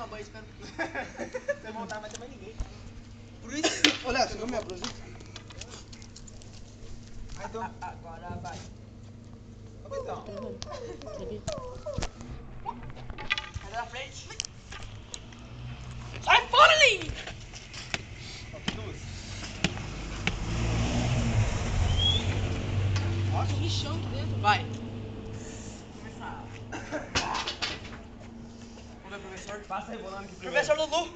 tomar banho, espero que você montar, vai ter mais ninguém. Olha, você viu minha blusa? Então, agora vai. Então. Cadê na frente? Sai fora, Lin! Ó, tem lixão aqui dentro. Vai. Começar. Vamos ver, professor. Passa regulando aqui primeiro. Professor Lulu.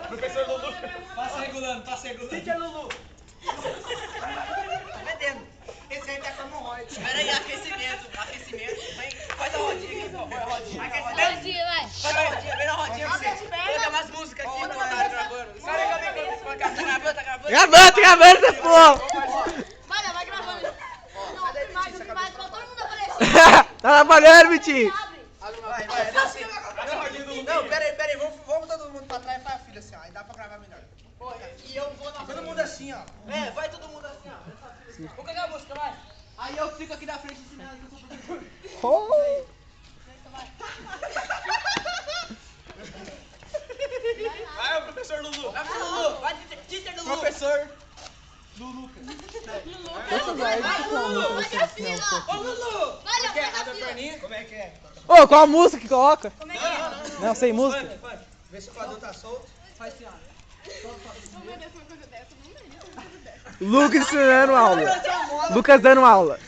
Professor Lulu. Passa regulando, passa regulando. Quem que é Lulu? Tá vendendo. Esse aí tá com hemorroide. Espera aí, aquecimento. Vem, faz a rodinha aqui, põe a rodinha. Rodinha, vai. Faz a rodinha, vem na rodinha pra você. Coloca mais música aqui, tu tá gravando. Carrega bem quando você vai gravando, tá gravando? Gravando, você pô! Vai gravando. Não, mais, pra todo mundo aparecer. Tá trabalhando, Vitinho! Vai, não, pera aí, vamos todo mundo pra trás e faz a fila assim, ó. Aí dá pra gravar melhor. E eu vou na todo mundo assim, ó. É, vai todo mundo assim, ó. Vou pegar a música, vai. Aí eu fico aqui na frente ensinando que eu sou professor. Vai, o professor Lulu. Vai, Lulu. Vai, teacher Lulu. Professor do Lucas. Vai, Lulu. Vai, Cafila. Ô, Lulu. Vai, Abre a Cafila. perninha. Como é que é? Ô, qual a música que coloca? Como é que é? Não, sem música. Vai. Vê se o quadro tá solto. Faz assim, ó. Meu Deus, uma coisa dessa. Não é isso, uma coisa dessa. Lucas ensinando aula. Lucas dando aula.